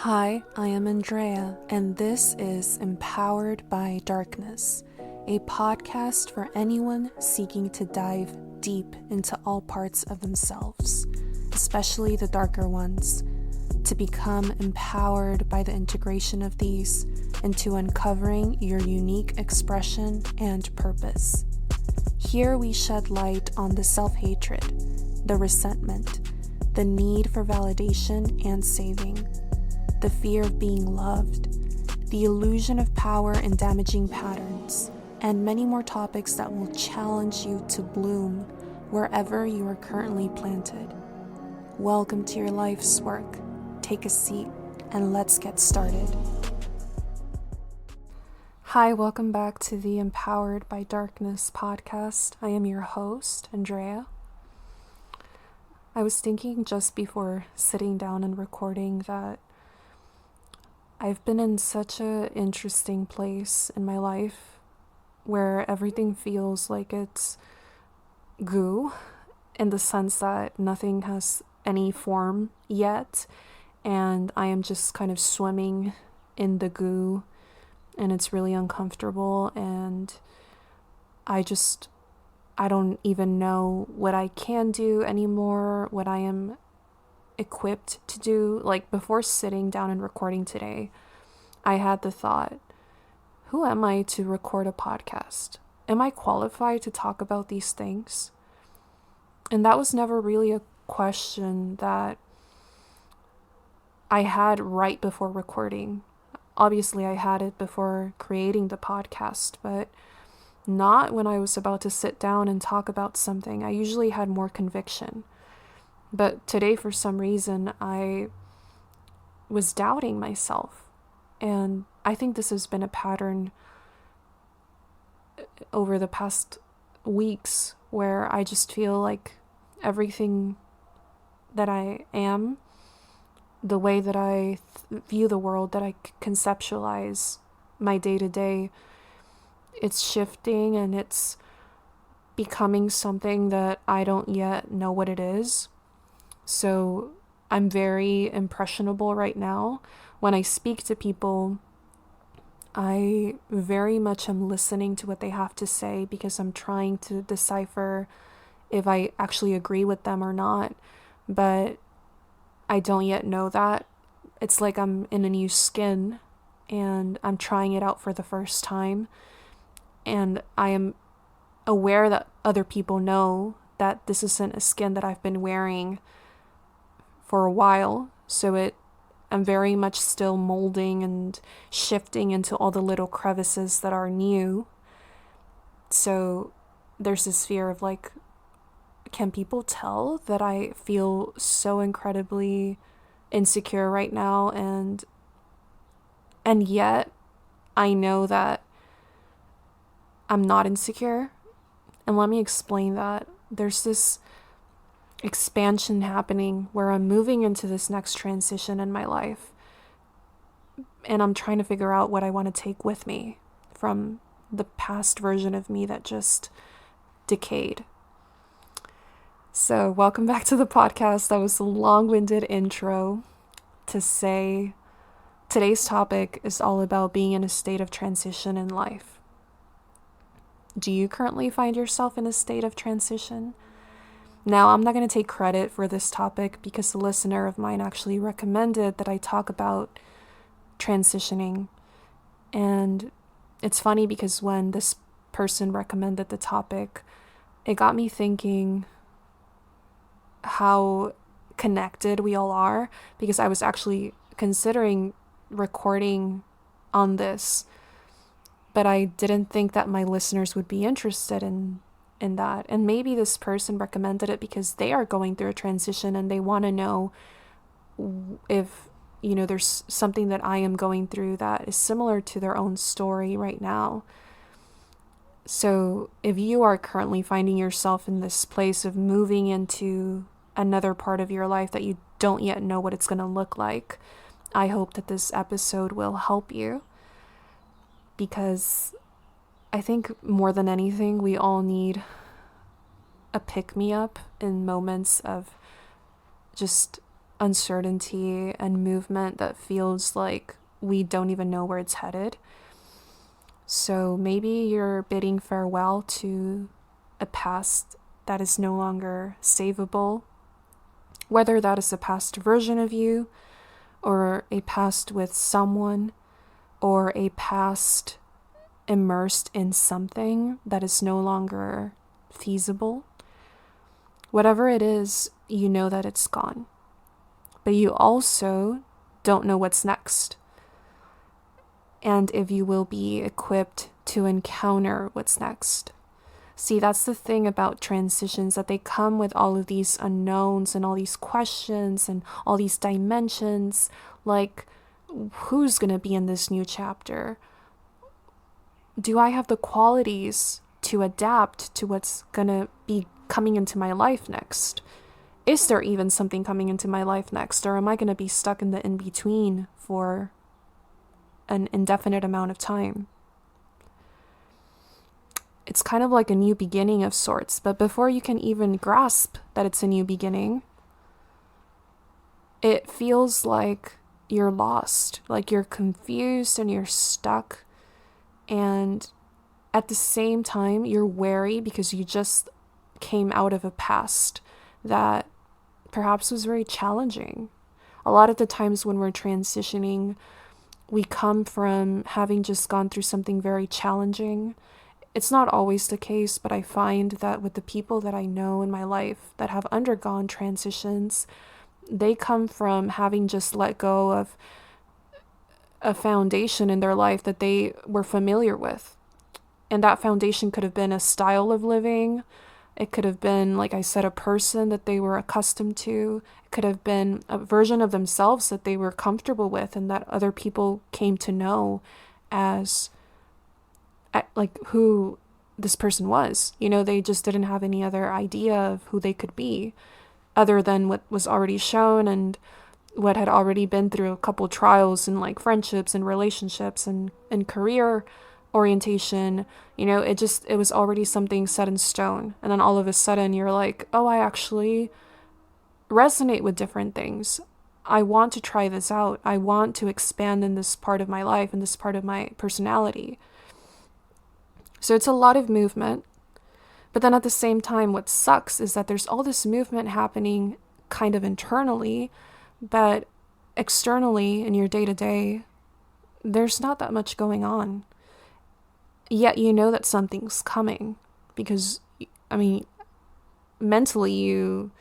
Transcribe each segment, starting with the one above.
Hi, I am Andrea, and this is Empowered by Darkness, a podcast for anyone seeking to dive deep into all parts of themselves, especially the darker ones, to become empowered by the integration of these into uncovering your unique expression and purpose. Here we shed light on the self-hatred, the resentment, the need for validation and saving, the fear of being loved, the illusion of power and damaging patterns, and many more topics that will challenge you to bloom wherever you are currently planted. Welcome to your life's work. Take a seat and let's get started. Hi, welcome back to the Empowered by Darkness podcast. I am your host, Andrea. I was thinking just before sitting down and recording that I've been in such an interesting place in my life where everything feels like it's goo, in the sense that nothing has any form yet, and I am just kind of swimming in the goo, and it's really uncomfortable, and I don't even know what I can do anymore, what I am equipped to do. Like, before sitting down and recording today, I had the thought, who am I to record a podcast? Am I qualified to talk about these things? And that was never really a question that I had right before recording. Obviously, I had it before creating the podcast, but not when I was about to sit down and talk about something. I usually had more conviction. But today, for some reason, I was doubting myself. And I think this has been a pattern over the past weeks where I just feel like everything that I am, the way that I view the world, that I conceptualize my day-to-day, it's shifting and it's becoming something that I don't yet know what it is. So I'm very impressionable right now. When I speak to people, I very much am listening to what they have to say because I'm trying to decipher if I actually agree with them or not. But I don't yet know that. It's like I'm in a new skin and I'm trying it out for the first time. And I am aware that other people know that this isn't a skin that I've been wearing for a while, so I'm very much still molding and shifting into all the little crevices that are new. So there's this fear of like, can people tell that I feel so incredibly insecure right now, and yet I know that I'm not insecure? And let me explain that. There's this expansion happening where I'm moving into this next transition in my life, and I'm trying to figure out what I want to take with me from the past version of me that just decayed. So welcome back to the podcast. That was a long-winded intro to say today's topic is all about being in a state of transition in life. Do you currently find yourself in a state of transition? Now, I'm not going to take credit for this topic because a listener of mine actually recommended that I talk about transitioning. And it's funny because when this person recommended the topic, it got me thinking how connected we all are, because I was actually considering recording on this, but I didn't think that my listeners would be interested in that. And maybe this person recommended it because they are going through a transition and they want to know if, there's something that I am going through that is similar to their own story right now. So if you are currently finding yourself in this place of moving into another part of your life that you don't yet know what it's going to look like, I hope that this episode will help you, because I think more than anything, we all need a pick-me-up in moments of just uncertainty and movement that feels like we don't even know where it's headed. So maybe you're bidding farewell to a past that is no longer savable, whether that is a past version of you, or a past with someone, or a past immersed in something that is no longer feasible. Whatever it is, you know that it's gone. But you also don't know what's next. And if you will be equipped to encounter what's next. See, that's the thing about transitions, that they come with all of these unknowns and all these questions and all these dimensions. Like, who's going to be in this new chapter? Do I have the qualities to adapt to what's going to be coming into my life next? Is there even something coming into my life next? Or am I going to be stuck in the in-between for an indefinite amount of time? It's kind of like a new beginning of sorts, but before you can even grasp that it's a new beginning, it feels like you're lost, like you're confused and you're stuck. And at the same time, you're wary because you just came out of a past that perhaps was very challenging. A lot of the times when we're transitioning, we come from having just gone through something very challenging. It's not always the case, but I find that with the people that I know in my life that have undergone transitions, they come from having just let go of a foundation in their life that they were familiar with. And that foundation could have been a style of living. It could have been, like I said, a person that they were accustomed to. It could have been a version of themselves that they were comfortable with and that other people came to know as like who this person was. You know, they just didn't have any other idea of who they could be other than what was already shown and what had already been through a couple trials in like friendships and relationships and career orientation. You know, it was already something set in stone. And then all of a sudden you're like, oh, I actually resonate with different things. I want to try this out. I want to expand in this part of my life and this part of my personality. So it's a lot of movement. But then at the same time, what sucks is that there's all this movement happening kind of internally, but externally in your day-to-day, there's not that much going on. Yet you know that something's coming because, I mean, mentally you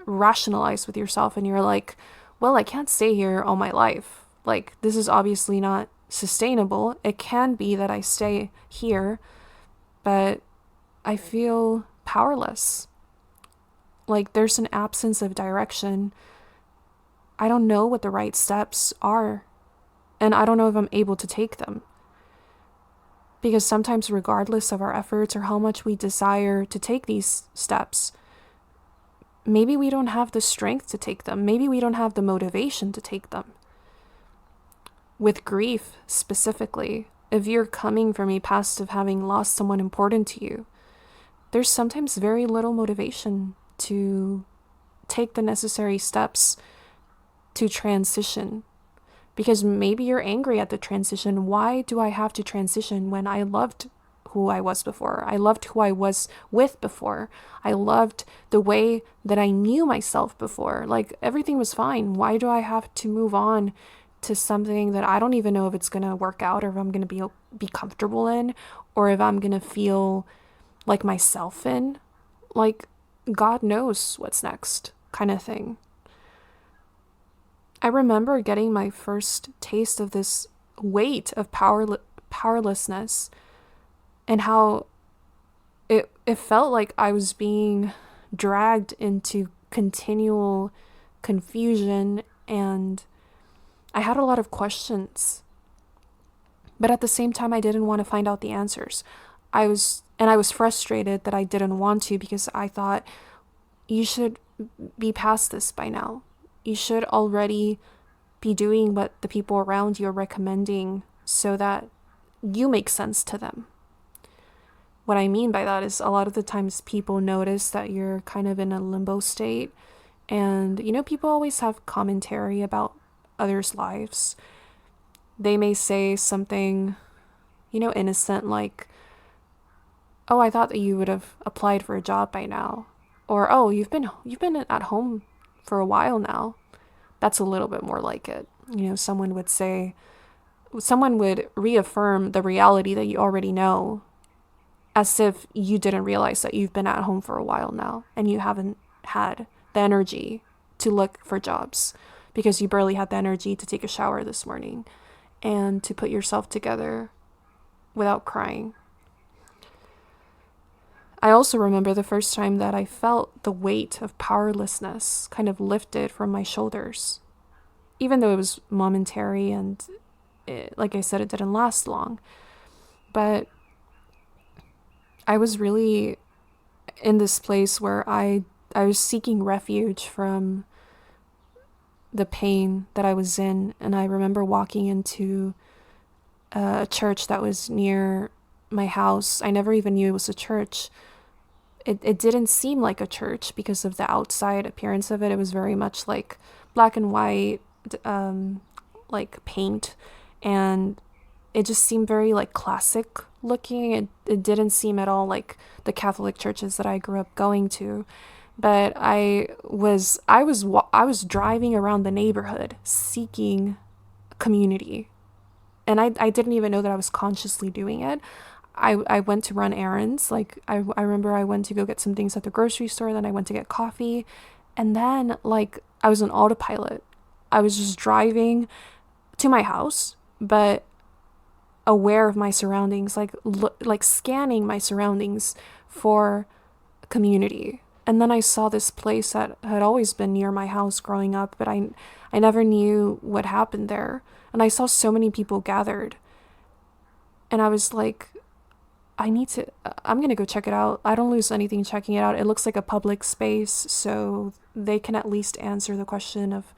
rationalize with yourself and you're like, well, I can't stay here all my life. Like, this is obviously not sustainable. It can be that I stay here, but I feel powerless. Like, there's an absence of direction. I don't know what the right steps are, and I don't know if I'm able to take them. Because sometimes, regardless of our efforts or how much we desire to take these steps, maybe we don't have the strength to take them. Maybe we don't have the motivation to take them. With grief, specifically, if you're coming from a past of having lost someone important to you, there's sometimes very little motivation to take the necessary steps to transition. Because maybe you're angry at the transition. Why do I have to transition when I loved who I was before? I loved who I was with before. I loved the way that I knew myself before. Like, everything was fine. Why do I have to move on to something that I don't even know if it's going to work out or if I'm going to be comfortable in or if I'm going to feel like myself in? Like, God knows what's next, kind of thing. I remember getting my first taste of this weight of powerlessness and how it felt like I was being dragged into continual confusion, and I had a lot of questions. But at the same time, I didn't want to find out the answers. I was frustrated that I didn't want to because I thought, you should be past this by now. You should already be doing what the people around you are recommending so that you make sense to them. What I mean by that is a lot of the times people notice that you're kind of in a limbo state And, people always have commentary about others' lives. They may say something, innocent like, oh, I thought that you would have applied for a job by now. Or, oh, you've been at home for a while now. That's a little bit more like it. Someone would reaffirm the reality that you already know, as if you didn't realize that you've been at home for a while now and you haven't had the energy to look for jobs because you barely had the energy to take a shower this morning and to put yourself together without crying. I also remember the first time that I felt the weight of powerlessness kind of lifted from my shoulders, even though it was momentary and like I said, it didn't last long. But I was really in this place where I was seeking refuge from the pain that I was in. And I remember walking into a church that was near my house. I never even knew it was a church. It didn't seem like a church because of the outside appearance of it. It was very much like black and white, like paint, and it just seemed very like classic looking. It didn't seem at all like the Catholic churches that I grew up going to. But I was driving around the neighborhood seeking community, and I didn't even know that I was consciously doing it. I went to run errands. Like I remember I went to go get some things at the grocery store, then I went to get coffee, and then like I was on autopilot. I was just driving to my house, but aware of my surroundings, like scanning my surroundings for community. And then I saw this place that had always been near my house growing up, but I never knew what happened there. And I saw so many people gathered. And I was like, I'm going to go check it out. I don't lose anything checking it out. It looks like a public space, so they can at least answer the question of,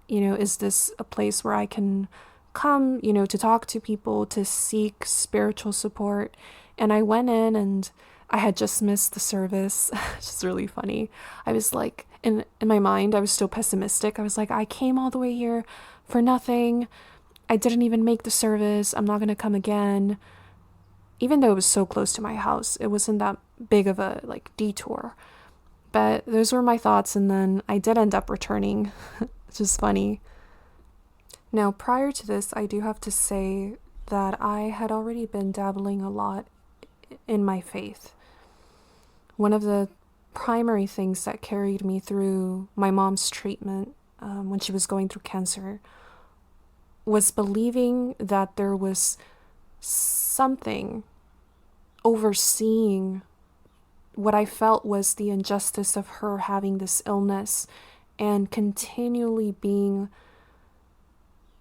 is this a place where I can come, to talk to people, to seek spiritual support? And I went in and I had just missed the service. It's just really funny. I was like, in my mind, I was so pessimistic. I was like, I came all the way here for nothing. I didn't even make the service. I'm not going to come again. Even though it was so close to my house, it wasn't that big of a detour. But those were my thoughts, and then I did end up returning. It's just funny. Now, prior to this, I do have to say that I had already been dabbling a lot in my faith. One of the primary things that carried me through my mom's treatment when she was going through cancer was believing that there was something overseeing what I felt was the injustice of her having this illness and continually being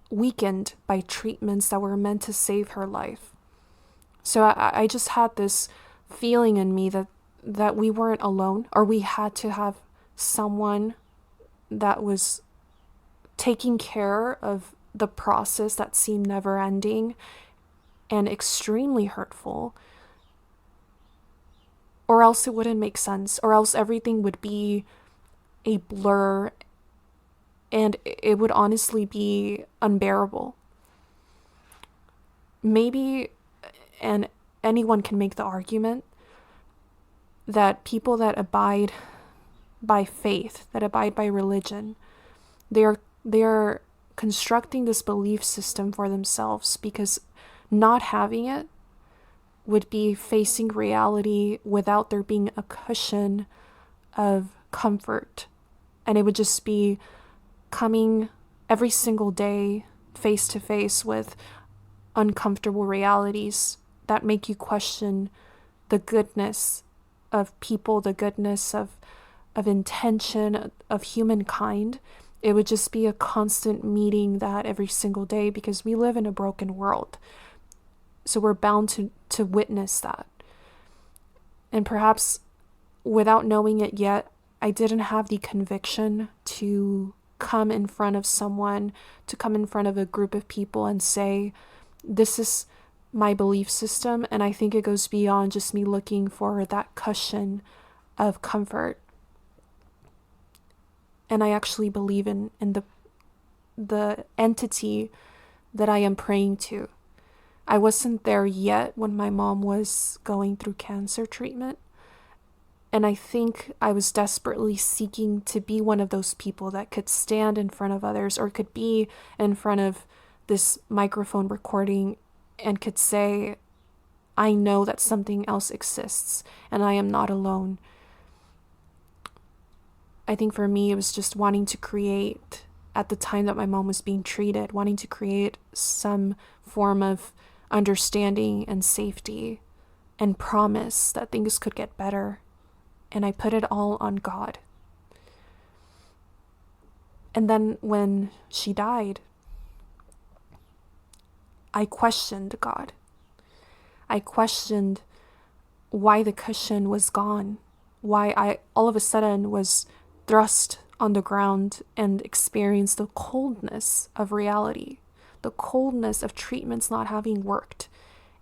weakened by treatments that were meant to save her life. So I just had this feeling in me that we weren't alone, or we had to have someone that was taking care of the process that seemed never ending and extremely hurtful, or else it wouldn't make sense, or else everything would be a blur and it would honestly be unbearable. Maybe, and anyone can make the argument, that people that abide by faith, that abide by religion, they are constructing this belief system for themselves, because not having it would be facing reality without there being a cushion of comfort. And it would just be coming every single day face to face with uncomfortable realities that make you question the goodness of people, the goodness of intention, of humankind. It would just be a constant meeting that every single day, because we live in a broken world. So we're bound to witness that. And perhaps without knowing it yet, I didn't have the conviction to come in front of someone, to come in front of a group of people and say, this is my belief system, and I think it goes beyond just me looking for that cushion of comfort. and I actually believe in the entity that I am praying to. I wasn't there yet when my mom was going through cancer treatment. And I think I was desperately seeking to be one of those people that could stand in front of others, or could be in front of this microphone recording and could say, I know that something else exists and I am not alone. I think for me, it was just wanting to create, at the time that my mom was being treated, wanting to create some form of understanding and safety and promise that things could get better. And I put it all on God. And then when she died, I questioned God. I questioned why the cushion was gone, why I all of a sudden was thrust on the ground and experienced the coldness of reality, the coldness of treatments not having worked,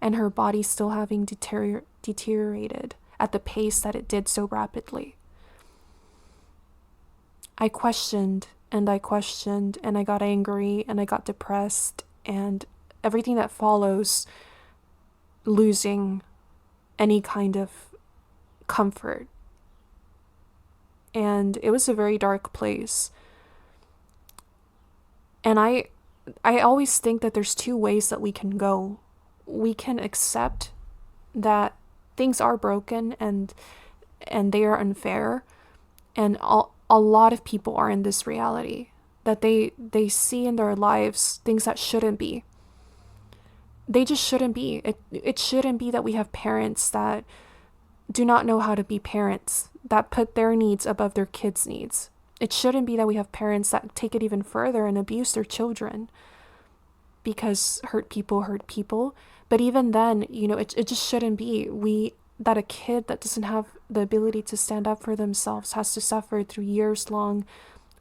and her body still having deteriorated at the pace that it did so rapidly. I questioned and I questioned, and I got angry and I got depressed, and everything that follows losing any kind of comfort. And it was a very dark place. And I always think that there's two ways that we can go. We can accept that things are broken and they are unfair, and a lot of people are in this reality that they see in their lives things that shouldn't be. They just shouldn't be. It shouldn't be that we have parents that do not know how to be parents, that put their needs above their kids' needs. It shouldn't be that we have parents that take it even further and abuse their children, because hurt people. But even then, it just shouldn't be that a kid that doesn't have the ability to stand up for themselves has to suffer through years-long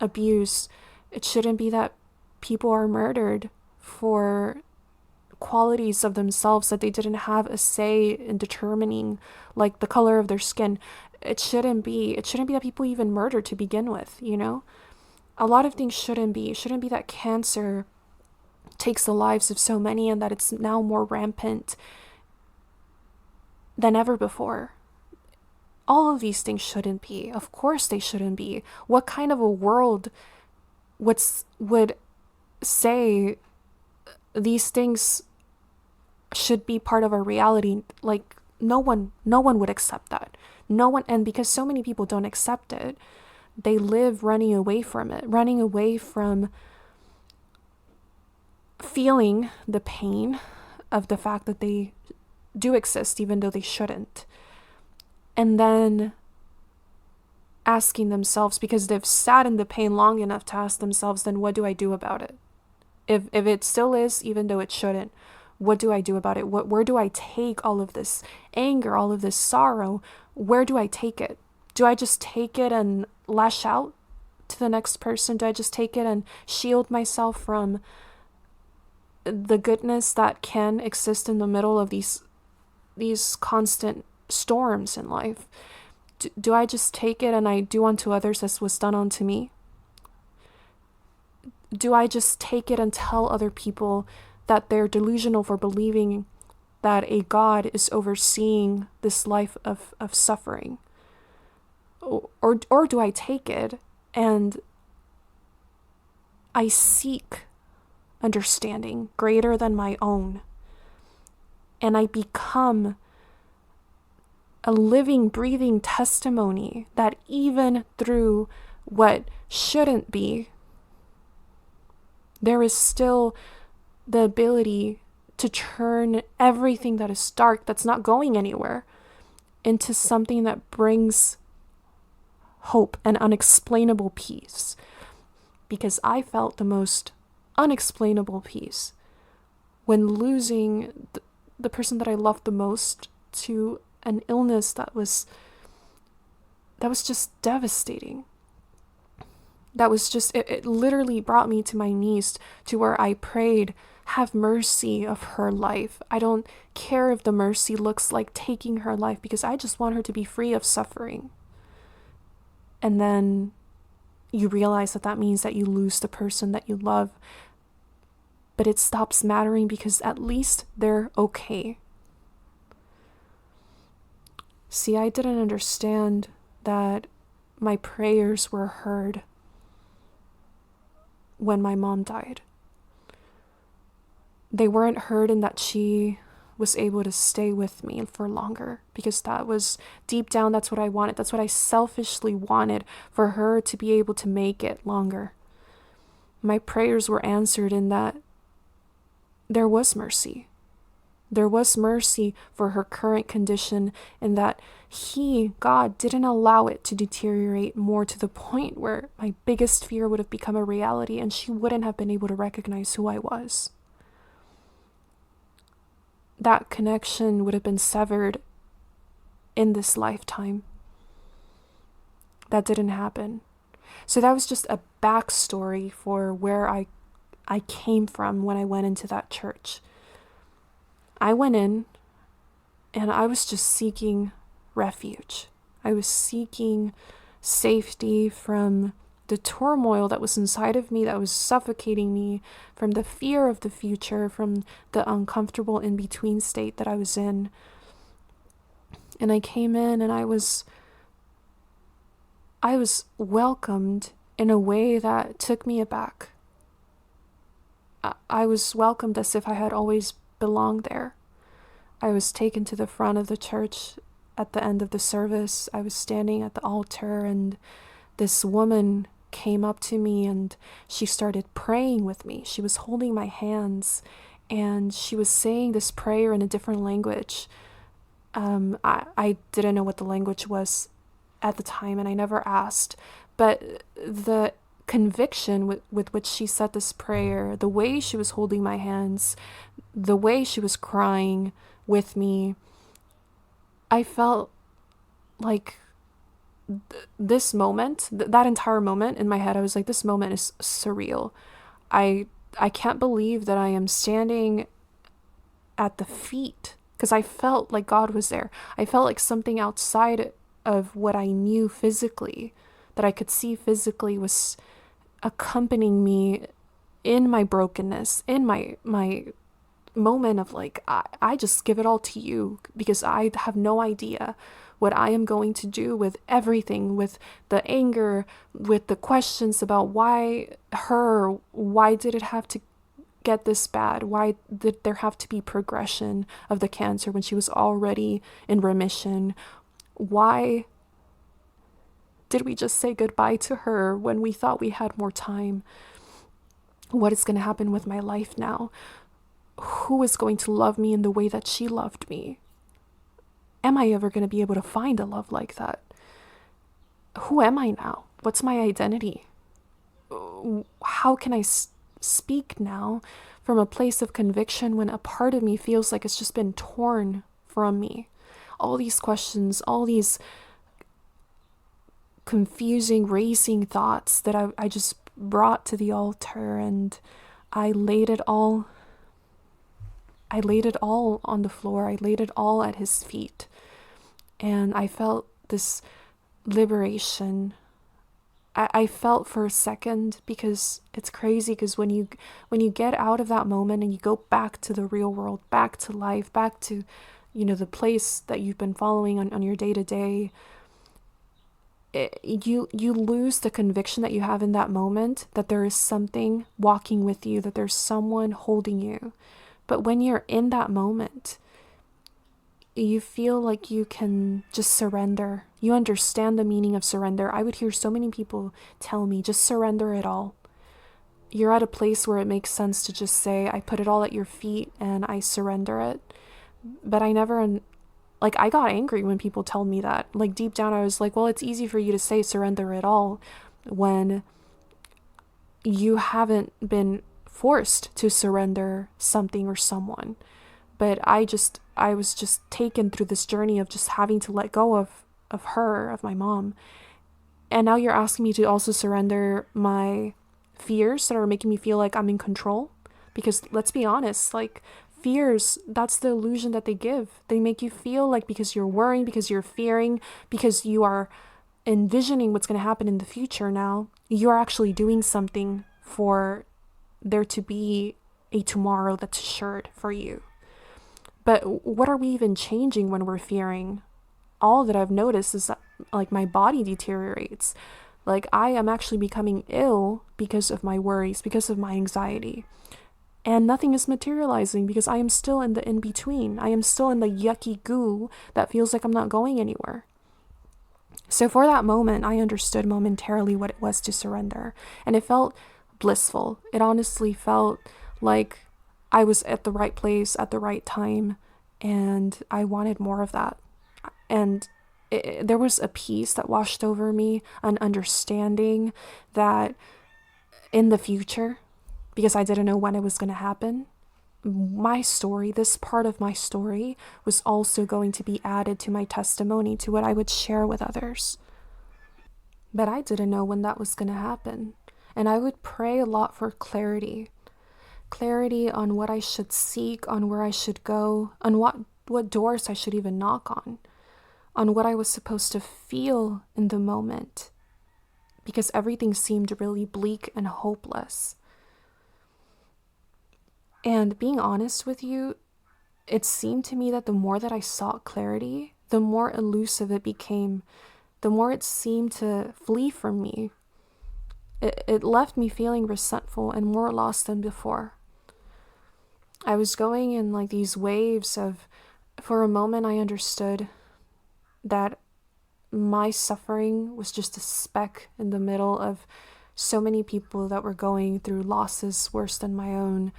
abuse. It shouldn't be that people are murdered for qualities of themselves that they didn't have a say in determining, like the color of their skin. It shouldn't be that people even murder to begin with. A lot of things shouldn't be. It shouldn't be that cancer takes the lives of so many and that it's now more rampant than ever before. All of these things shouldn't be. Of course they shouldn't be. What kind of a world would say these things should be part of our reality? Like, no one would accept that. No one. And because so many people don't accept it, they live running away from it, running away from feeling the pain of the fact that they do exist even though they shouldn't. And then asking themselves, because they've sat in the pain long enough to ask themselves, then what do I do about it? If it still is, even though it shouldn't, what do I do about it? Where do I take all of this anger, all of this sorrow? Where do I take it? Do I just take it and lash out to the next person? Do I just take it and shield myself from the goodness that can exist in the middle of these constant storms in life? Do I just take it and I do unto others as was done unto me? Do I just take it and tell other people that they're delusional for believing that a God is overseeing this life of suffering? Or do I take it and I seek understanding greater than my own, and I become a living, breathing testimony that even through what shouldn't be, there is still the ability to turn everything that is dark, that's not going anywhere, into something that brings hope and unexplainable peace. Because I felt the most unexplainable peace when losing the person that I loved the most to an illness that was just devastating. That was just, it literally brought me to my knees, to where I prayed, have mercy of her life. I don't care if the mercy looks like taking her life, because I just want her to be free of suffering. And then you realize that that means that you lose the person that you love, but it stops mattering because at least they're okay. See, I didn't understand that my prayers were heard when my mom died. They weren't heard in that she was able to stay with me for longer, because that was deep down, that's what I wanted. That's what I selfishly wanted, for her to be able to make it longer. My prayers were answered in that there was mercy. There was mercy for her current condition, in that God, didn't allow it to deteriorate more to the point where my biggest fear would have become a reality and she wouldn't have been able to recognize who I was. That connection would have been severed in this lifetime. That didn't happen. So that was just a backstory for where I came from when I went into that church. I went in and I was just seeking refuge. I was seeking safety from the turmoil that was inside of me, that was suffocating me, from the fear of the future, from the uncomfortable in-between state that I was in. And I came in and I was welcomed in a way that took me aback. I was welcomed as if I had always belonged there. I was taken to the front of the church at the end of the service. I was standing at the altar and this woman came up to me and she started praying with me. She was holding my hands and she was saying this prayer in a different language. I didn't know what the language was at the time and I never asked, but the conviction with which she said this prayer, the way she was holding my hands, the way she was crying with me, I felt like this moment, that entire moment in my head, I was like, this moment is surreal. I can't believe that I am standing at the feet, because I felt like God was there. I felt like something outside of what I knew physically, that I could see physically, was accompanying me in my brokenness, in my moment of like, I just give it all to you, because I have no idea what I am going to do with everything, with the anger, with the questions about why did it have to get this bad? Why did there have to be progression of the cancer when she was already in remission? Why did we just say goodbye to her when we thought we had more time? What is going to happen with my life now? Who is going to love me in the way that she loved me? Am I ever going to be able to find a love like that? Who am I now? What's my identity? How can I speak now from a place of conviction when a part of me feels like it's just been torn from me? All these questions, all these confusing, racing thoughts that I just brought to the altar, and I laid it all on the floor. I laid it all at his feet. And I felt this liberation. I felt for a second, because it's crazy, because when you get out of that moment and you go back to the real world, back to life, back to, the place that you've been following on your day-to-day, you lose the conviction that you have in that moment, that there is something walking with you, that there's someone holding you. But when you're in that moment, you feel like you can just surrender. You understand the meaning of surrender. I would hear so many people tell me, just surrender it all. You're at a place where it makes sense to just say, I put it all at your feet and I surrender it. But I never, I got angry when people told me that. Like, deep down, I was like, well, it's easy for you to say surrender it all when you haven't been forced to surrender something or someone. But I was just taken through this journey of just having to let go of her, of my mom. And now you're asking me to also surrender my fears that are making me feel like I'm in control. Because let's be honest, fears, that's the illusion that they give. They make you feel like because you're worrying, because you're fearing, because you are envisioning what's going to happen in the future now, you're actually doing something for there to be a tomorrow that's assured for you. But what are we even changing when we're fearing? All that I've noticed is that, like, my body deteriorates. Like, I am actually becoming ill because of my worries, because of my anxiety. And nothing is materializing because I am still in the in-between. I am still in the yucky goo that feels like I'm not going anywhere. So for that moment, I understood momentarily what it was to surrender. And it felt blissful. It honestly felt like I was at the right place at the right time. And I wanted more of that. And there was a peace that washed over me, an understanding that in the future, because I didn't know when it was going to happen, my story, this part of my story, was also going to be added to my testimony, to what I would share with others. But I didn't know when that was going to happen. And I would pray a lot for clarity. Clarity on what I should seek, on where I should go, on what doors I should even knock on what I was supposed to feel in the moment. Because everything seemed really bleak and hopeless. And being honest with you, it seemed to me that the more that I sought clarity, the more elusive it became, the more it seemed to flee from me. It left me feeling resentful and more lost than before. I was going in like these waves of, for a moment I understood that my suffering was just a speck in the middle of so many people that were going through losses worse than my own,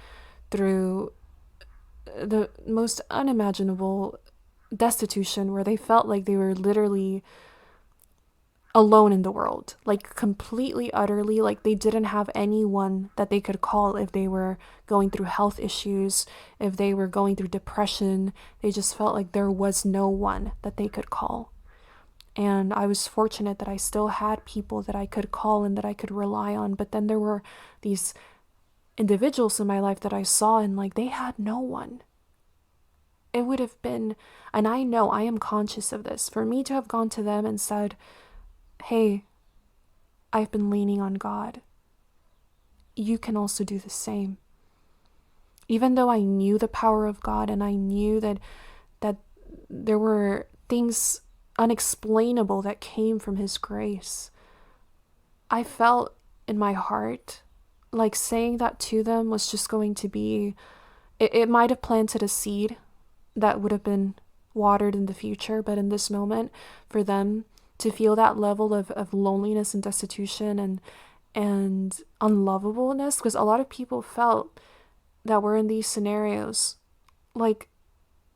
through the most unimaginable destitution where they felt like they were literally alone in the world, like completely, utterly, like they didn't have anyone that they could call if they were going through health issues, if they were going through depression. They just felt like there was no one that they could call. And I was fortunate that I still had people that I could call and that I could rely on. But then there were these individuals in my life that I saw and like they had no one. It would have been, and I know I am conscious of this, for me to have gone to them and said, hey, I've been leaning on God. You can also do the same. Even though I knew the power of God and I knew that there were things unexplainable that came from His grace, I felt in my heart like saying that to them was just going to be, it might have planted a seed that would have been watered in the future, but in this moment, for them to feel that level of loneliness and destitution and unlovableness, because a lot of people felt that were in these scenarios like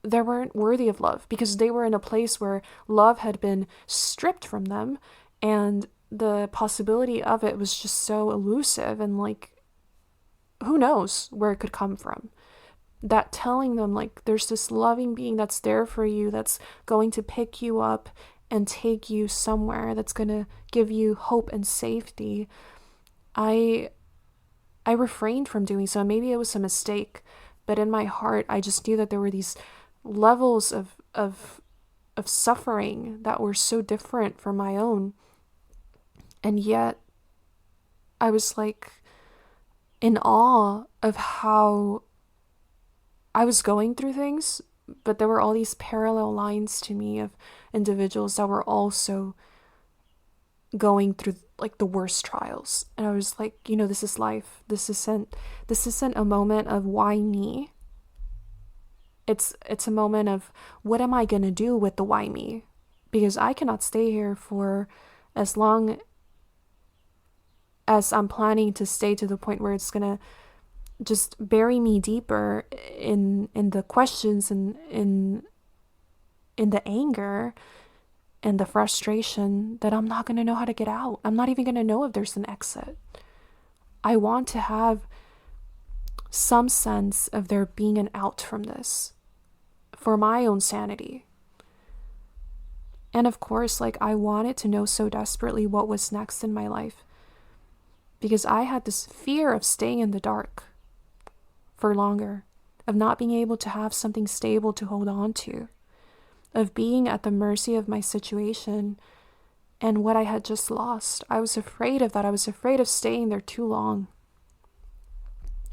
they weren't worthy of love because they were in a place where love had been stripped from them and the possibility of it was just so elusive and like who knows where it could come from. That telling them like there's this loving being that's there for you, that's going to pick you up and take you somewhere, that's going to give you hope and safety. I refrained from doing so. Maybe it was a mistake, but in my heart I just knew that there were these levels of suffering that were so different from my own. And yet I was like in awe of how I was going through things, but there were all these parallel lines to me of individuals that were also going through like the worst trials. And I was like, this is life. This isn't a moment of why me. It's a moment of what am I going to do with the why me? Because I cannot stay here for as long as I'm planning to stay, to the point where it's going to just bury me deeper in the questions and in the anger and the frustration that I'm not going to know how to get out. I'm not even going to know if there's an exit. I want to have some sense of there being an out from this for my own sanity. And of course, like I wanted to know so desperately what was next in my life because I had this fear of staying in the dark for longer, of not being able to have something stable to hold on to, of being at the mercy of my situation and what I had just lost. I was afraid of that. I was afraid of staying there too long.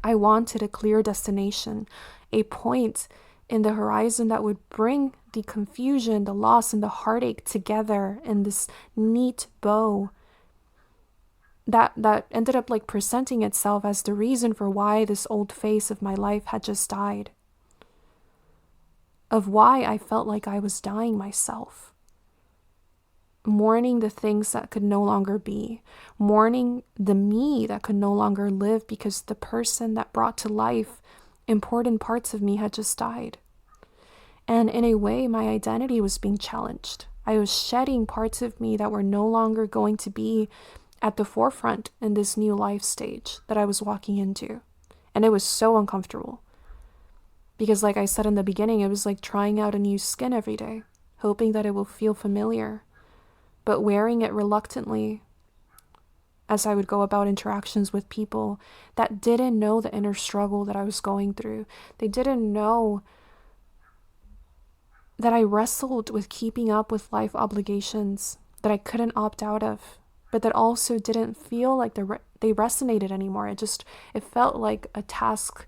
I wanted a clear destination, a point in the horizon that would bring the confusion, the loss, and the heartache together in this neat bow that ended up like presenting itself as the reason for why this old phase of my life had just died, of why I felt like I was dying myself, mourning the things that could no longer be, mourning the me that could no longer live because the person that brought to life important parts of me had just died. And in a way, my identity was being challenged. I was shedding parts of me that were no longer going to be at the forefront in this new life stage that I was walking into. And it was so uncomfortable. Because like I said in the beginning, it was like trying out a new skin every day, hoping that it will feel familiar, but wearing it reluctantly as I would go about interactions with people that didn't know the inner struggle that I was going through. They didn't know that I wrestled with keeping up with life obligations that I couldn't opt out of, but that also didn't feel like they resonated anymore. It felt like a task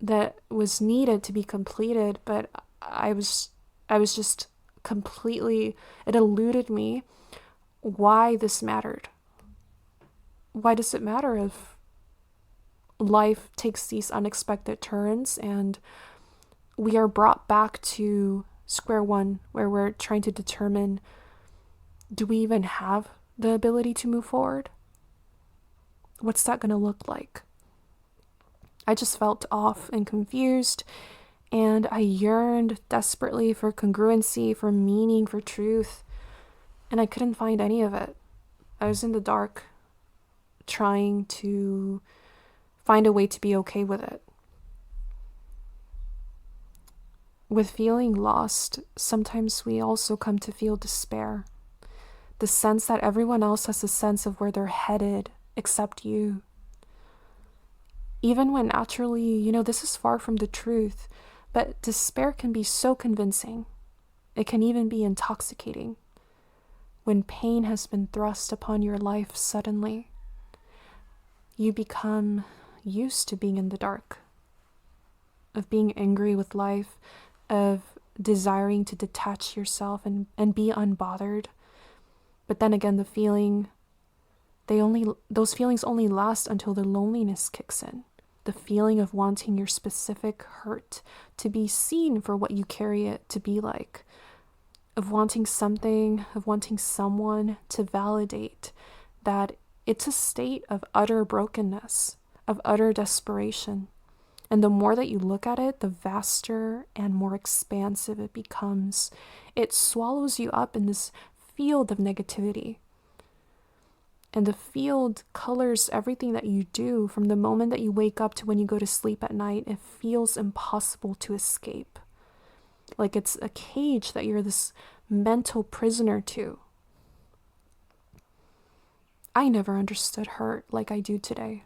that was needed to be completed, but I was just completely, it eluded me why this mattered. Why does it matter if life takes these unexpected turns and we are brought back to square one, where we're trying to determine, do we even have the ability to move forward? What's that going to look like? I just felt off and confused, and I yearned desperately for congruency, for meaning, for truth, and I couldn't find any of it. I was in the dark, trying to find a way to be okay with it. With feeling lost, sometimes we also come to feel despair. The sense that everyone else has a sense of where they're headed except you. Even when naturally, this is far from the truth, but despair can be so convincing. It can even be intoxicating. When pain has been thrust upon your life suddenly, you become used to being in the dark, of being angry with life, of desiring to detach yourself and be unbothered. But then again, those feelings only last until the loneliness kicks in. The feeling of wanting your specific hurt to be seen for what you carry it to be like, of wanting something, of wanting someone to validate that it's a state of utter brokenness, of utter desperation. And the more that you look at it, the vaster and more expansive it becomes. It swallows you up in this field of negativity. And the field colors everything that you do from the moment that you wake up to when you go to sleep at night. It feels impossible to escape. Like it's a cage that you're this mental prisoner to. I never understood hurt like I do today.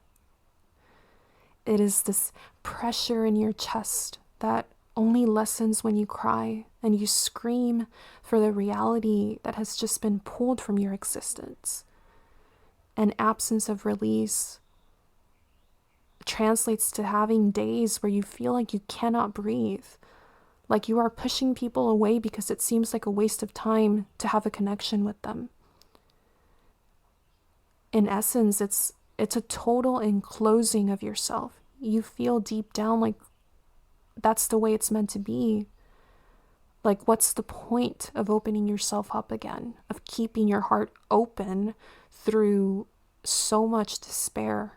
It is this pressure in your chest that only lessens when you cry and you scream for the reality that has just been pulled from your existence. An absence of release translates to having days where you feel like you cannot breathe, like you are pushing people away because it seems like a waste of time to have a connection with them. In essence, it's a total enclosing of yourself. You feel deep down like that's the way it's meant to be. Like, what's the point of opening yourself up again, of keeping your heart open through so much despair?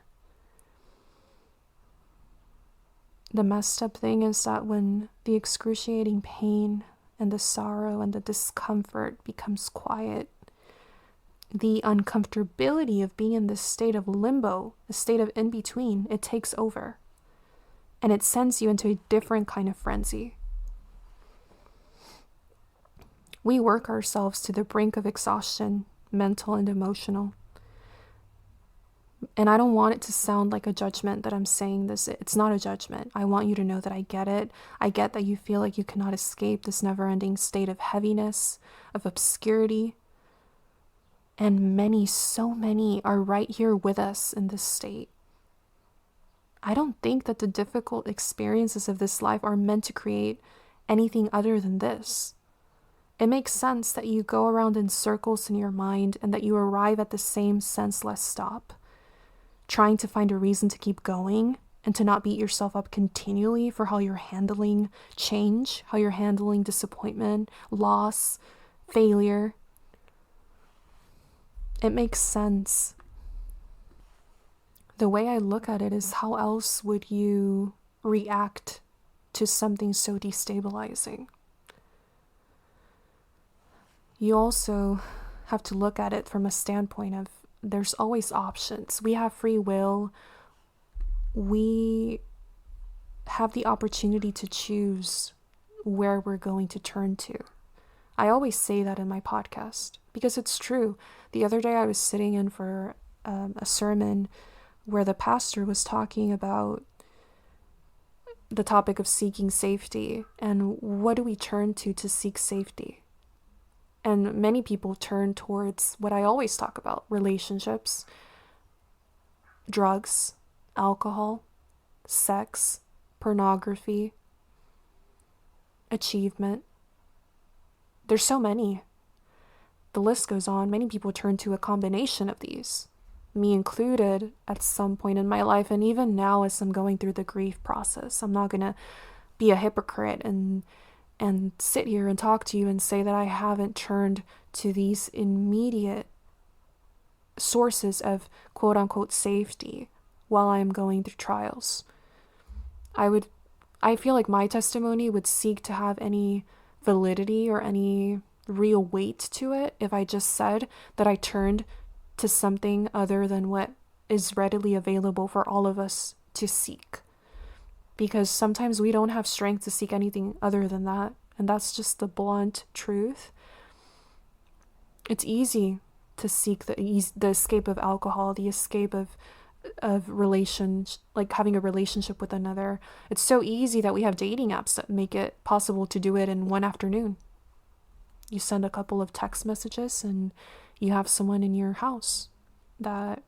The messed up thing is that when the excruciating pain and the sorrow and the discomfort becomes quiet, the uncomfortability of being in this state of limbo, a state of in-between, it takes over. And it sends you into a different kind of frenzy. We work ourselves to the brink of exhaustion, mental and emotional. And I don't want it to sound like a judgment that I'm saying this. It's not a judgment. I want you to know that I get it. I get that you feel like you cannot escape this never-ending state of heaviness, of obscurity. And many, so many, are right here with us in this state. I don't think that the difficult experiences of this life are meant to create anything other than this. It makes sense that you go around in circles in your mind and that you arrive at the same senseless stop, trying to find a reason to keep going and to not beat yourself up continually for how you're handling change, how you're handling disappointment, loss, failure. It makes sense. The way I look at it is, how else would you react to something so destabilizing? You also have to look at it from a standpoint of there's always options. We have free will. We have the opportunity to choose where we're going to turn to. I always say that in my podcast because it's true. The other day I was sitting in for a sermon where the pastor was talking about the topic of seeking safety and what do we turn to seek safety. And many people turn towards what I always talk about: relationships, drugs, alcohol, sex, pornography, achievement. There's so many. The list goes on. Many people turn to a combination of these, me included at some point in my life. And even now, as I'm going through the grief process, I'm not going to be a hypocrite and sit here and talk to you and say that I haven't turned to these immediate sources of quote unquote safety while I'm going through trials. I feel like my testimony would seek to have any validity or any real weight to it if I just said that I turned to something other than what is readily available for all of us to seek. Because sometimes we don't have strength to seek anything other than that. And that's just the blunt truth. It's easy to seek the escape of alcohol, the escape of relations, like having a relationship with another. It's so easy that we have dating apps that make it possible to do it in one afternoon. You send a couple of text messages and you have someone in your house that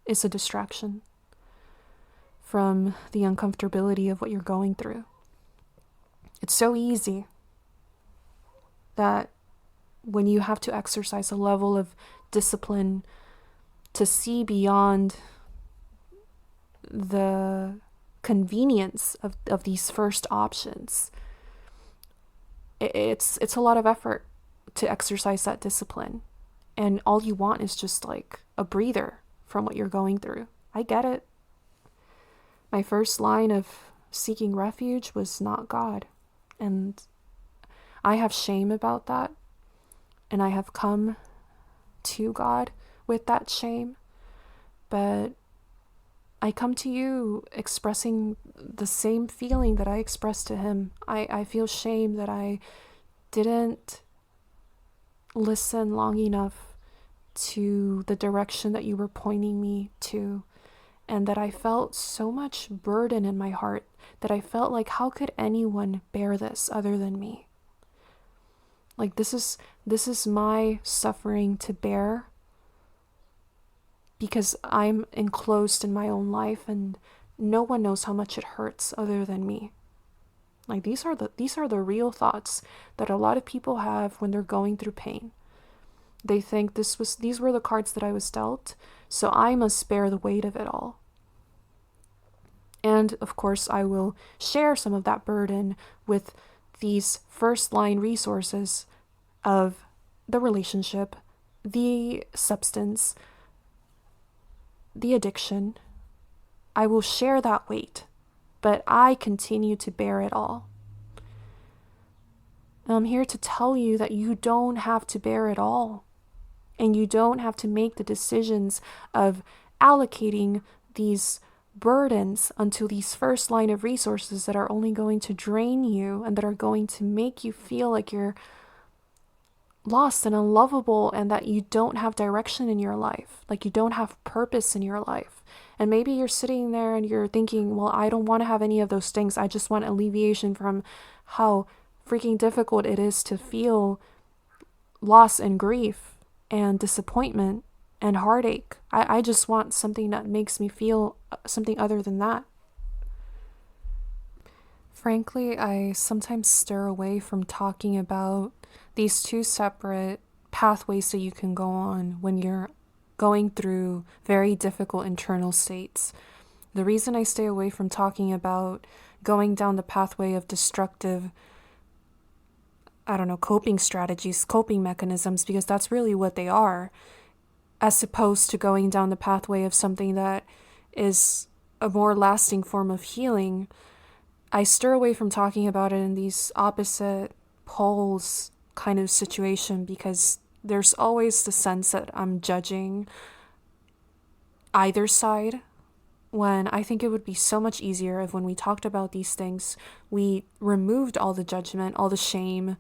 is a distraction from the uncomfortability of what you're going through. It's so easy that when you have to exercise a level of discipline to see beyond the convenience of these first options, it's a lot of effort to exercise that discipline. And all you want is just like a breather from what you're going through. I get it. My first line of seeking refuge was not God. And I have shame about that. And I have come to God with that shame. But I come to you expressing the same feeling that I expressed to him. I feel shame that I didn't listen long enough to the direction that you were pointing me to. And that I felt so much burden in my heart that I felt like, how could anyone bear this other than me? Like, this is my suffering to bear because I'm enclosed in my own life and no one knows how much it hurts other than me. Like, these are the real thoughts that a lot of people have when they're going through pain. They think these were the cards that I was dealt, so I must bear the weight of it all. And of course, I will share some of that burden with these first line resources of the relationship, the substance, the addiction. I will share that weight, but I continue to bear it all. And I'm here to tell you that you don't have to bear it all. And you don't have to make the decisions of allocating these burdens unto these first line of resources that are only going to drain you and that are going to make you feel like you're lost and unlovable and that you don't have direction in your life, like you don't have purpose in your life. And maybe you're sitting there and you're thinking, well, I don't want to have any of those things. I just want alleviation from how freaking difficult it is to feel loss and grief. and disappointment and heartache. I just want something that makes me feel something other than that. Frankly, I sometimes stir away from talking about these two separate pathways that you can go on when you're going through very difficult internal states. The reason I stay away from talking about going down the pathway of destructive, coping strategies, coping mechanisms, because that's really what they are, as opposed to going down the pathway of something that is a more lasting form of healing. I stir away from talking about it in these opposite poles kind of situation because there's always the sense that I'm judging either side, when I think it would be so much easier if when we talked about these things, we removed all the judgment, all the shame,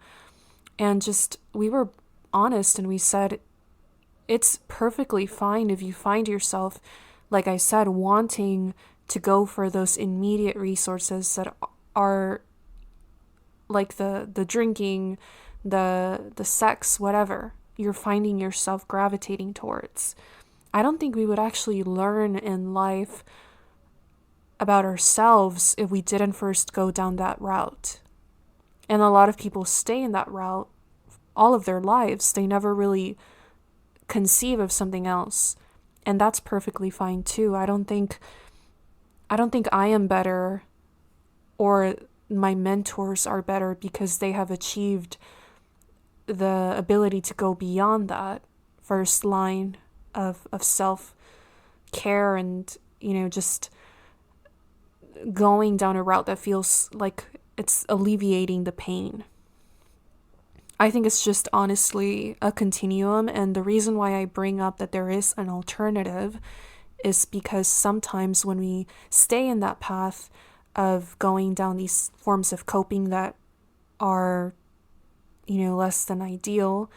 and just we were honest and we said, it's perfectly fine if you find yourself, like I said, wanting to go for those immediate resources that are like the drinking, the sex, whatever you're finding yourself gravitating towards. I don't think we would actually learn in life about ourselves if we didn't first go down that route. And a lot of people stay in that route all of their lives. They never really conceive of something else. And that's perfectly fine too. I don't think I am better or my mentors are better because they have achieved the ability to go beyond that first line of self-care and, just going down a route that feels like it's alleviating the pain. I think it's just honestly a continuum, and the reason why I bring up that there is an alternative is because sometimes when we stay in that path of going down these forms of coping that are, less than ideal,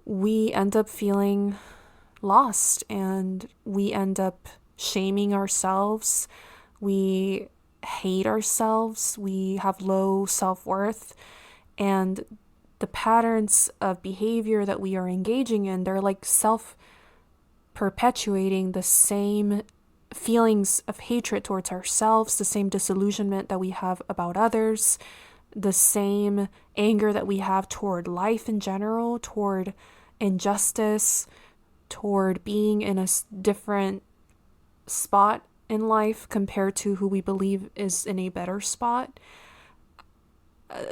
we end up feeling lost and we end up shaming ourselves. We hate ourselves. We have low self-worth. And the patterns of behavior that we are engaging in, they're like self-perpetuating the same feelings of hatred towards ourselves, the same disillusionment that we have about others, the same anger that we have toward life in general, toward injustice, toward being in a different spot in life compared to who we believe is in a better spot.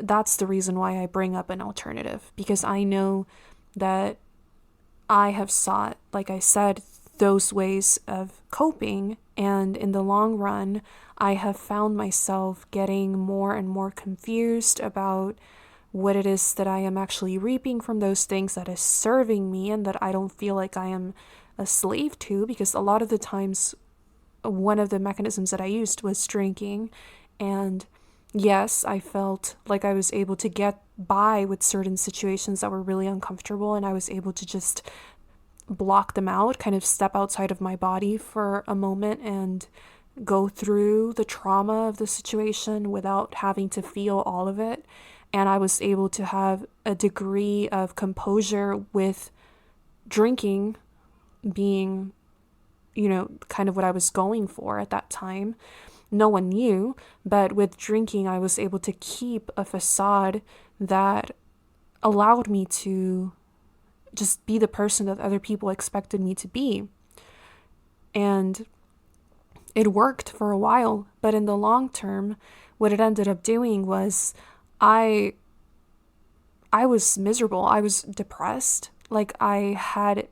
That's the reason why I bring up an alternative, because I know that I have sought, like I said, those ways of coping, and in the long run, I have found myself getting more and more confused about what it is that I am actually reaping from those things that is serving me and that I don't feel like I am a slave to, because a lot of the times one of the mechanisms that I used was drinking, and yes, I felt like I was able to get by with certain situations that were really uncomfortable, and I was able to just block them out, kind of step outside of my body for a moment and go through the trauma of the situation without having to feel all of it. And I was able to have a degree of composure with drinking being, kind of what I was going for at that time. No one knew, but with drinking, I was able to keep a facade that allowed me to just be the person that other people expected me to be. And it worked for a while, but in the long term, what it ended up doing was I was miserable. I was depressed. Like the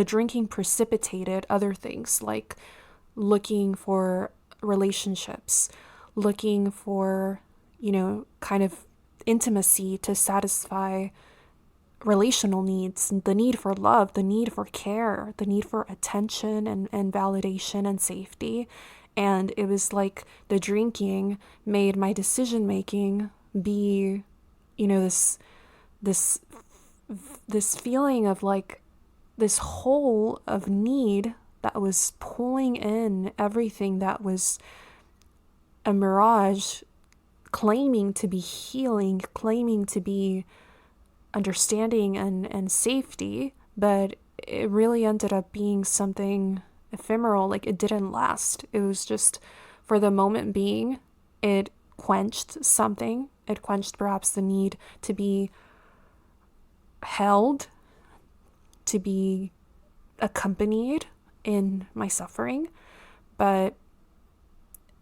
drinking precipitated other things, like looking for relationships, looking for, kind of intimacy to satisfy relational needs, the need for love, the need for care, the need for attention and validation and safety. And it was like the drinking made my decision making be, this feeling of like this hole of need that was pulling in everything that was a mirage, claiming to be healing, claiming to be understanding and safety, but it really ended up being something ephemeral. Like, it didn't last. It was just for the moment being. It quenched something. It quenched perhaps the need to be held, to be accompanied in my suffering, but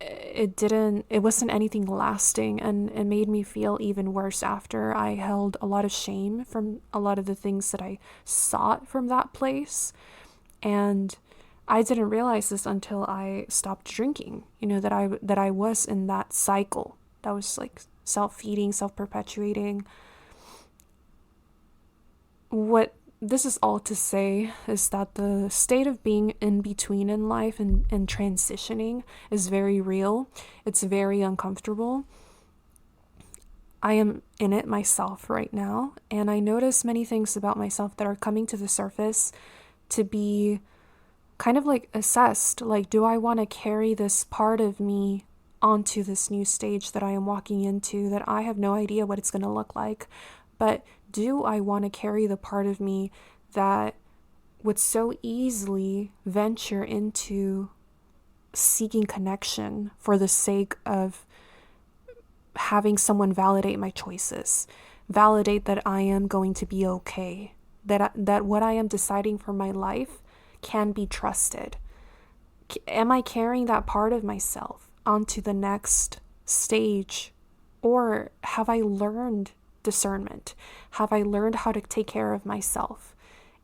it wasn't anything lasting, and it made me feel even worse after. I held a lot of shame from a lot of the things that I sought from that place, and I didn't realize this until I stopped drinking, that I was in that cycle that was like self-feeding, self-perpetuating. What this is all to say is that the state of being in between in life and transitioning is very real. It's very uncomfortable. I am in it myself right now, and I notice many things about myself that are coming to the surface to be kind of like assessed. Like, do I want to carry this part of me onto this new stage that I am walking into, that I have no idea what it's going to look like? But do I want to carry the part of me that would so easily venture into seeking connection for the sake of having someone validate my choices, validate that I am going to be okay, that what I am deciding for my life can be trusted? Am I carrying that part of myself onto the next stage? Or have I learned discernment? Have I learned how to take care of myself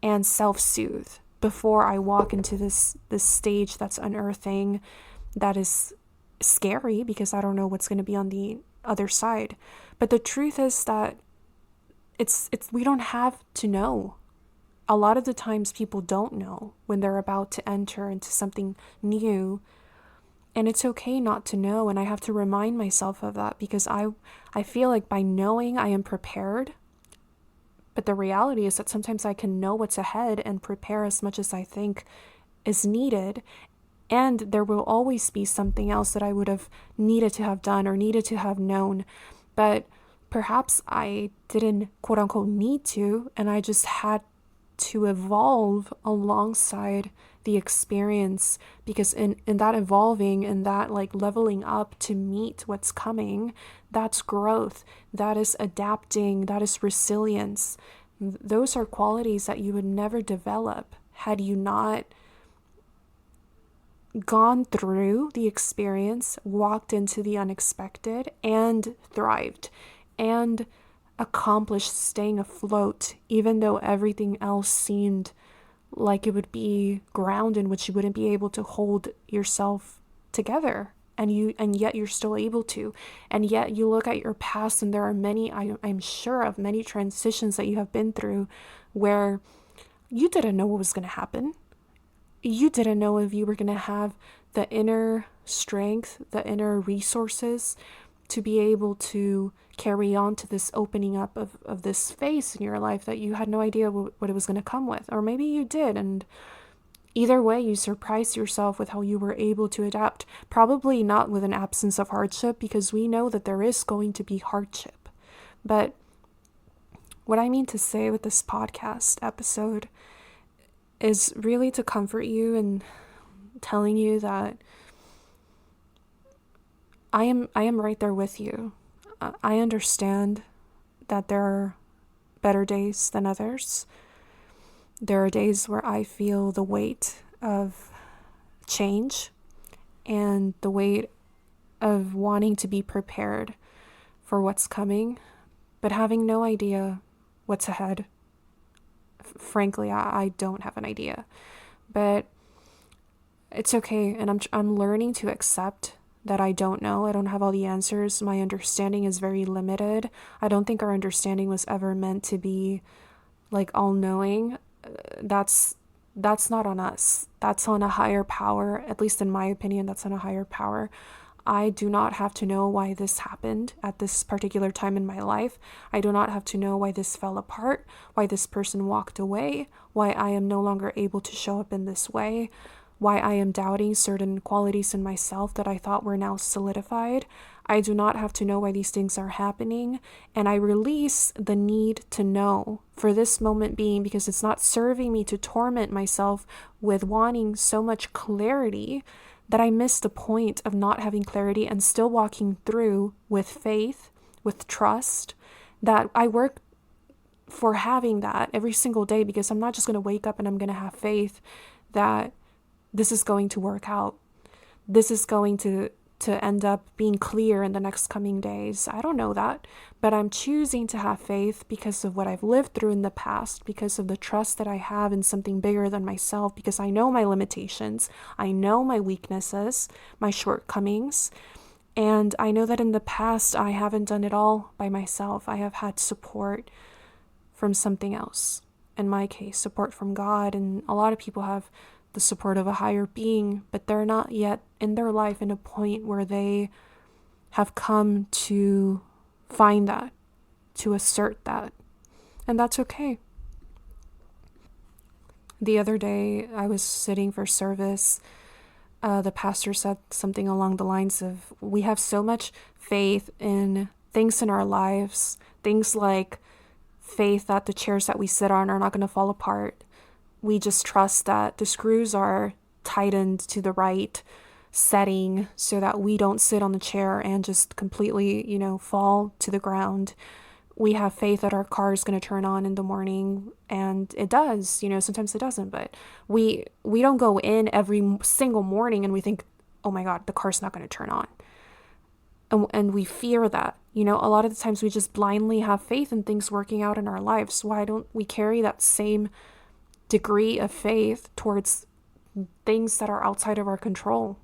and self-soothe before I walk into this stage that's unearthing, that is scary because I don't know what's going to be on the other side? But the truth is that it's we don't have to know. A lot of the times people don't know when they're about to enter into something new, and it's okay not to know. And I have to remind myself of that, because I feel like by knowing I am prepared. But the reality is that sometimes I can know what's ahead and prepare as much as I think is needed, and there will always be something else that I would have needed to have done or needed to have known. But perhaps I didn't, quote unquote, need to, and I just had to evolve alongside the experience, because in that evolving and that like leveling up to meet what's coming, that's growth, that is adapting, that is resilience. Those are qualities that you would never develop had you not gone through the experience, walked into the unexpected, and thrived and accomplished staying afloat, even though everything else seemed like it would be ground in which you wouldn't be able to hold yourself together, and yet you're still able to. And yet you look at your past, and there are many, I'm sure of many transitions that you have been through where you didn't know what was going to happen. You didn't know if you were going to have the inner strength, the inner resources to be able to carry on to this opening up of this phase in your life that you had no idea what it was going to come with. Or maybe you did, and either way, you surprised yourself with how you were able to adapt. Probably not with an absence of hardship, because we know that there is going to be hardship. But what I mean to say with this podcast episode is really to comfort you and telling you that I am right there with you. I understand that there are better days than others. There are days where I feel the weight of change and the weight of wanting to be prepared for what's coming, but having no idea what's ahead. Frankly, I don't have an idea, but it's okay. And I'm learning to accept that I don't know. I don't have all the answers. My understanding is very limited. I don't think our understanding was ever meant to be like all-knowing. That's not on us. That's on a higher power. At least in my opinion, that's on a higher power. I do not have to know why this happened at this particular time in my life. I do not have to know why this fell apart, why this person walked away, why I am no longer able to show up in this way. why I am doubting certain qualities in myself that I thought were now solidified. I do not have to know why these things are happening, and I release the need to know for this moment being, because it's not serving me to torment myself with wanting so much clarity that I miss the point of not having clarity and still walking through with faith, with trust, that I work for having that every single day, because I'm not just going to wake up and I'm going to have faith that this is going to work out. This is going to end up being clear in the next coming days. I don't know that, but I'm choosing to have faith because of what I've lived through in the past, because of the trust that I have in something bigger than myself, because I know my limitations, I know my weaknesses, my shortcomings, and I know that in the past I haven't done it all by myself. I have had support from something else. In my case, support from God, and a lot of people have the support of a higher being, but they're not yet in their life in a point where they have come to find that, to assert that. And that's okay. The other day, I was sitting for service. The pastor said something along the lines of, we have so much faith in things in our lives, things like faith that the chairs that we sit on are not going to fall apart. We just trust that the screws are tightened to the right setting so that we don't sit on the chair and just completely, fall to the ground. We have faith that our car is going to turn on in the morning, and it does. Sometimes it doesn't, but we don't go in every single morning and we think, oh my God, the car's not going to turn on. And we fear that. A lot of the times we just blindly have faith in things working out in our lives. Why don't we carry that same degree of faith towards things that are outside of our control?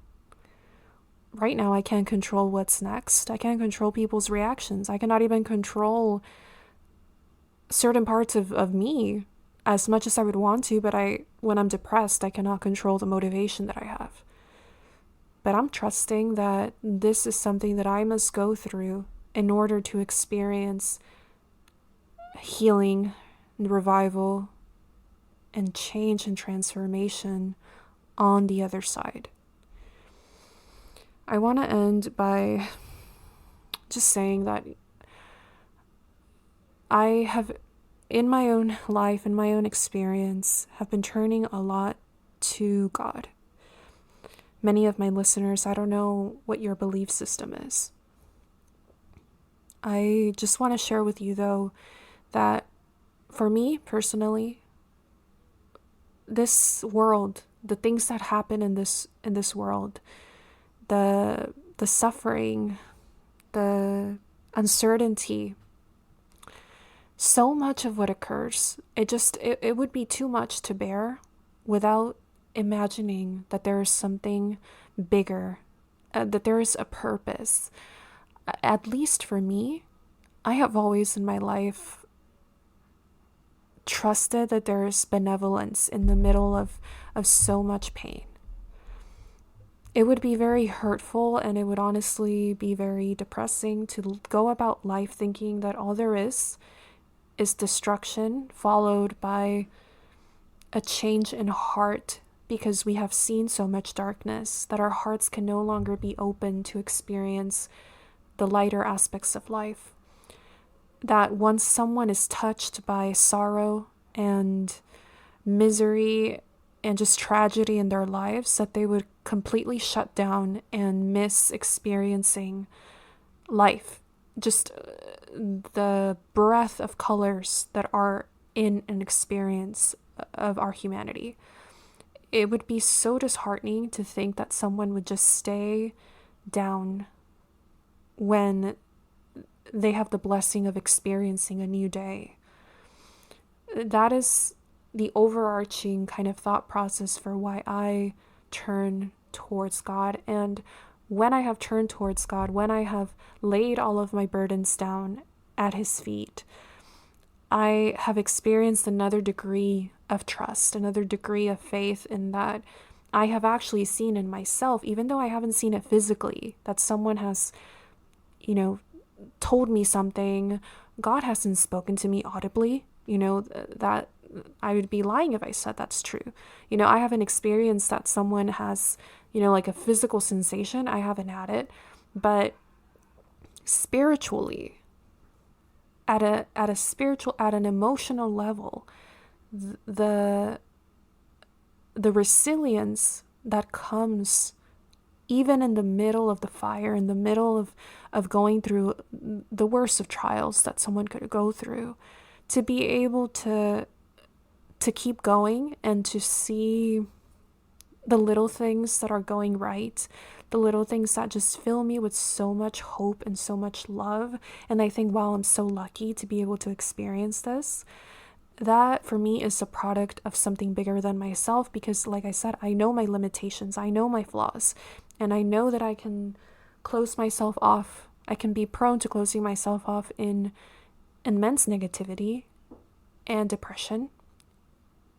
Right now, I can't control what's next. I can't control people's reactions. I cannot even control certain parts of me as much as I would want to, but when I'm depressed, I cannot control the motivation that I have. But I'm trusting that this is something that I must go through in order to experience healing and revival and change and transformation on the other side. I want to end by just saying that I have, in my own life, in my own experience, have been turning a lot to God. Many of my listeners, I don't know what your belief system is. I just want to share with you, though, that for me personally, this world, the things that happen in this world, the suffering, the uncertainty, so much of what occurs, it would be too much to bear without imagining that there is something bigger, that there is a purpose. At least for me, I have always in my life trusted that there is benevolence in the middle of so much pain. It would be very hurtful, and it would honestly be very depressing to go about life thinking that all there is destruction followed by a change in heart, because we have seen so much darkness that our hearts can no longer be open to experience the lighter aspects of life. That once someone is touched by sorrow and misery and just tragedy in their lives, that they would completely shut down and miss experiencing life. Just the breadth of colors that are in an experience of our humanity. It would be so disheartening to think that someone would just stay down when they have the blessing of experiencing a new day. That is the overarching kind of thought process for why I turn towards God. And when I have turned towards God, when I have laid all of my burdens down at His feet, I have experienced another degree of trust, another degree of faith in that I have actually seen in myself, even though I haven't seen it physically, that someone has, told me something. God hasn't spoken to me audibly, that I would be lying if I said that's true. I haven't experienced that someone has, like a physical sensation. I haven't had it, but spiritually, at an emotional level, the the resilience that comes even in the middle of the fire, in the middle of going through the worst of trials that someone could go through, to be able to keep going and to see the little things that are going right, the little things that just fill me with so much hope and so much love. And I think, wow, I'm so lucky to be able to experience this. That for me is a product of something bigger than myself, because like I said, I know my limitations, I know my flaws, and I know that I can close myself off. I can be prone to closing myself off in immense negativity and depression.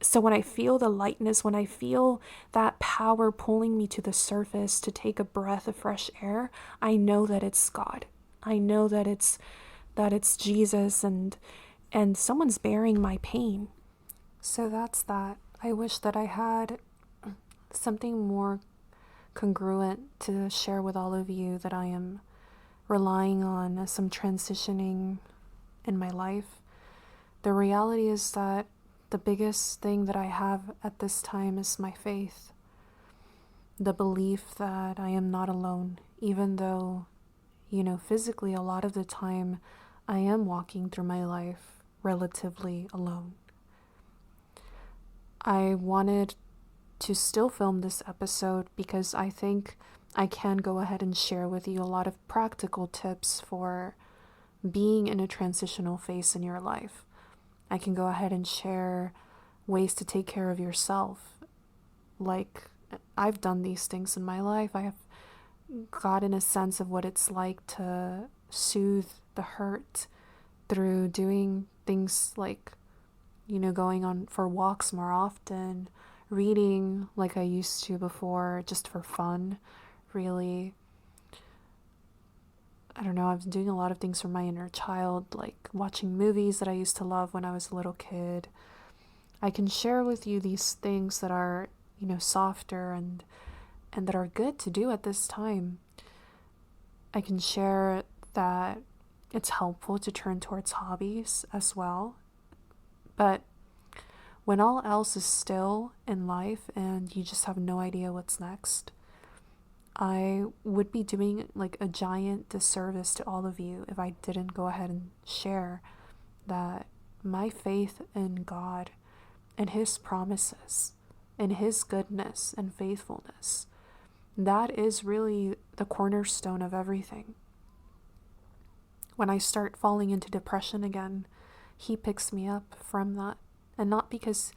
So when I feel the lightness, when I feel that power pulling me to the surface to take a breath of fresh air, I know that it's God. I know that it's Jesus, and someone's bearing my pain. So that's that. I wish that I had something more congruent to share with all of you that I am relying on as I'm transitioning in my life. The reality is that the biggest thing that I have at this time is my faith. The belief that I am not alone, even though, physically a lot of the time I am walking through my life relatively alone. I wanted to still film this episode because I think I can go ahead and share with you a lot of practical tips for being in a transitional phase in your life. I can go ahead and share ways to take care of yourself. Like, I've done these things in my life. I have gotten a sense of what it's like to soothe the hurt through doing things like, going on for walks more often, reading like I used to before, just for fun, really. I don't know, I've been doing a lot of things for my inner child, like watching movies that I used to love when I was a little kid. I can share with you these things that are, softer and that are good to do at this time. I can share that it's helpful to turn towards hobbies as well. But when all else is still in life and you just have no idea what's next, I would be doing like a giant disservice to all of you if I didn't go ahead and share that my faith in God and His promises and His goodness and faithfulness, that is really the cornerstone of everything. When I start falling into depression again, He picks me up from that. And not because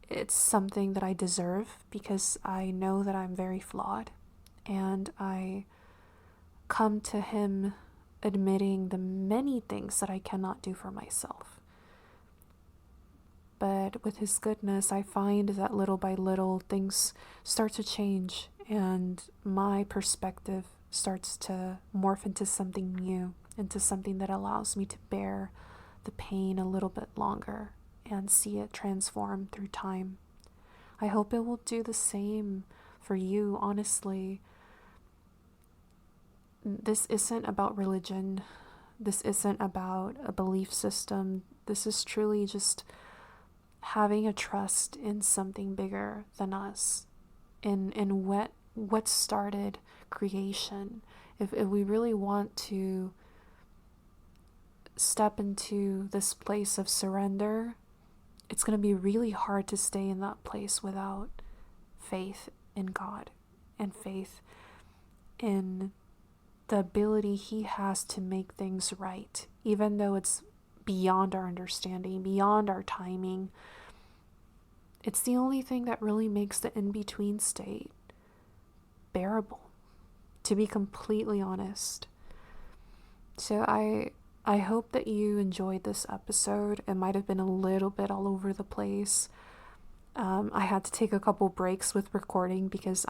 it's something that I deserve, because I know that I'm very flawed. And I come to Him admitting the many things that I cannot do for myself. But with His goodness, I find that little by little things start to change, and my perspective starts to morph into something new, into something that allows me to bear the pain a little bit longer and see it transform through time. I hope it will do the same for you, honestly. This isn't about religion. This isn't about a belief system. This is truly just having a trust in something bigger than us, in what started creation. If we really want to step into this place of surrender, it's going to be really hard to stay in that place without faith in God and faith in the ability He has to make things right, even though it's beyond our understanding, beyond our timing. It's the only thing that really makes the in-between state bearable, to be completely honest. So I hope that you enjoyed this episode. It might have been a little bit all over the place. I had to take a couple breaks with recording because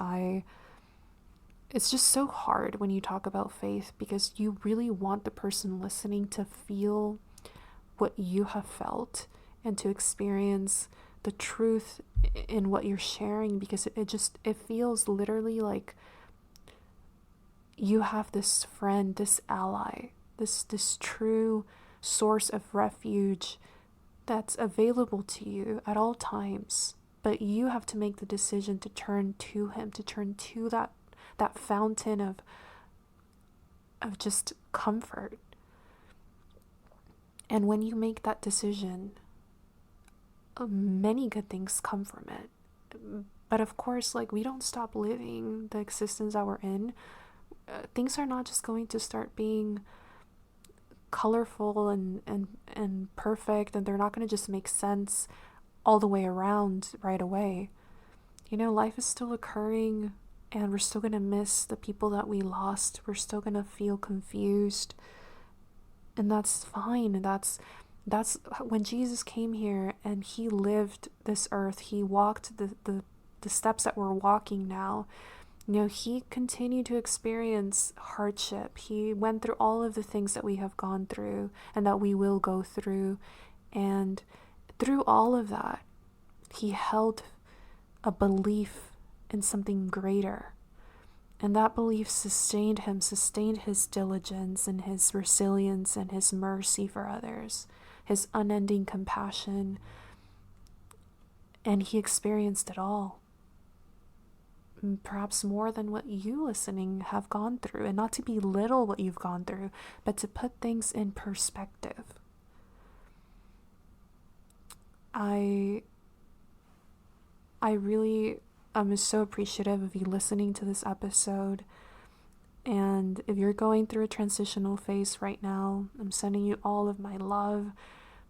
it's just so hard when you talk about faith, because you really want the person listening to feel what you have felt and to experience the truth in what you're sharing, because it feels literally like you have this friend, this ally, this true source of refuge that's available to you at all times. But you have to make the decision to turn to him, to turn to that fountain of just comfort. And when you make that decision, many good things come from it. But of course, like, we don't stop living the existence that we're in. Things are not just going to start being colorful and perfect, and they're not going to just make sense all the way around right away. Life is still occurring, and we're still going to miss the people that we lost. We're still going to feel confused, and that's fine. That's when Jesus came here and he lived this earth. He walked the steps that we're walking now. He continued to experience hardship. He went through all of the things that we have gone through and that we will go through. And through all of that, he held a belief in something greater. And that belief sustained him, sustained his diligence and his resilience and his mercy for others, his unending compassion. And he experienced it all. Perhaps more than what you listening have gone through, and not to belittle what you've gone through, but to put things in perspective. I really am so appreciative of you listening to this episode. And if you're going through a transitional phase right now, I'm sending you all of my love,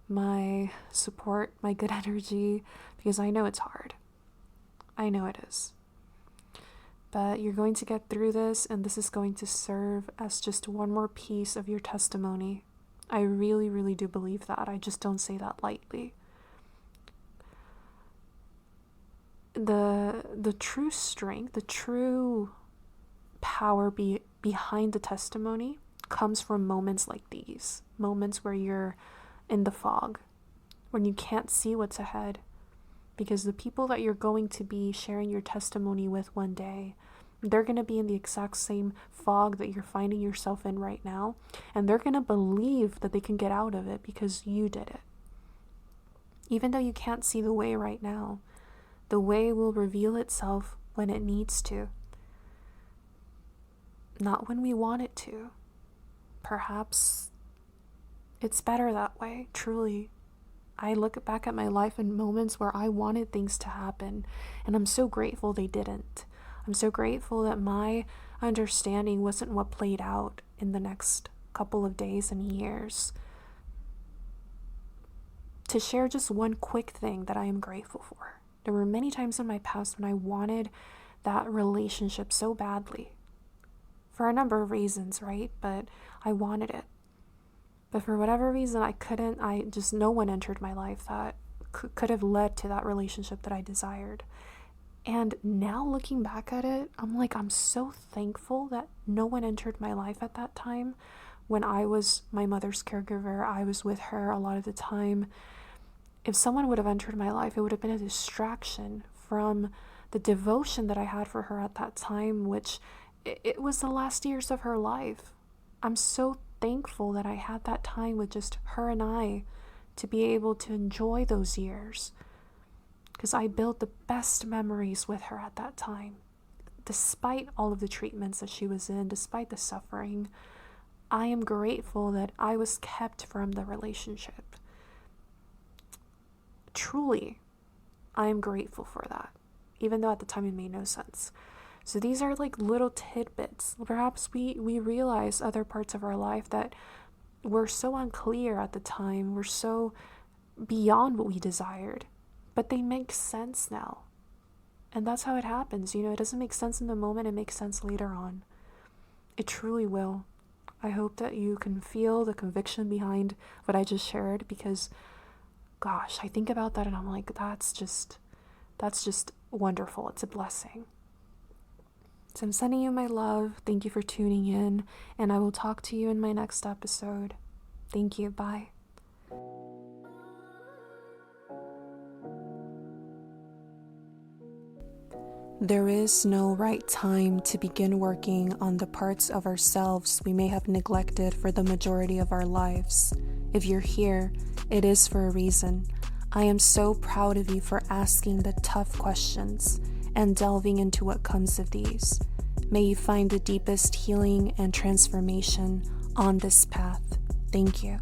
my support, my good energy, because I know it's hard. I know it is. But you're going to get through this, and this is going to serve as just one more piece of your testimony. I really, really do believe that. I just don't say that lightly. The true strength, the true power behind the testimony comes from moments like these. Moments where you're in the fog, when you can't see what's ahead. Because the people that you're going to be sharing your testimony with one day, they're going to be in the exact same fog that you're finding yourself in right now. And they're going to believe that they can get out of it because you did it. Even though you can't see the way right now, the way will reveal itself when it needs to. Not when we want it to. Perhaps it's better that way, truly. I look back at my life in moments where I wanted things to happen, and I'm so grateful they didn't. I'm so grateful that my understanding wasn't what played out in the next couple of days and years. To share just one quick thing that I am grateful for. There were many times in my past when I wanted that relationship so badly. For a number of reasons, right? But I wanted it. But for whatever reason, I couldn't. No one entered my life that could have led to that relationship that I desired. And now looking back at it, I'm so thankful that no one entered my life at that time. When I was my mother's caregiver, I was with her a lot of the time. If someone would have entered my life, it would have been a distraction from the devotion that I had for her at that time, which it was the last years of her life. I'm so thankful that I had that time with just her and I to be able to enjoy those years, because I built the best memories with her at that time. Despite all of the treatments that she was in, despite the suffering, I am grateful that I was kept from the relationship. Truly, I am grateful for that, even though at the time it made no sense. So these are like little tidbits. Perhaps we realize other parts of our life that were so unclear at the time, were so beyond what we desired, but they make sense now. And that's how it happens. It doesn't make sense in the moment, it makes sense later on. It truly will. I hope that you can feel the conviction behind what I just shared, because gosh, I think about that and I'm like, that's just wonderful. It's a blessing. So I'm sending you my love. Thank you for tuning in, and I will talk to you in my next episode. Thank you. Bye. There is no right time to begin working on the parts of ourselves we may have neglected for the majority of our lives. If you're here, it is for a reason. I am so proud of you for asking the tough questions and delving into what comes of these. May you find the deepest healing and transformation on this path. Thank you.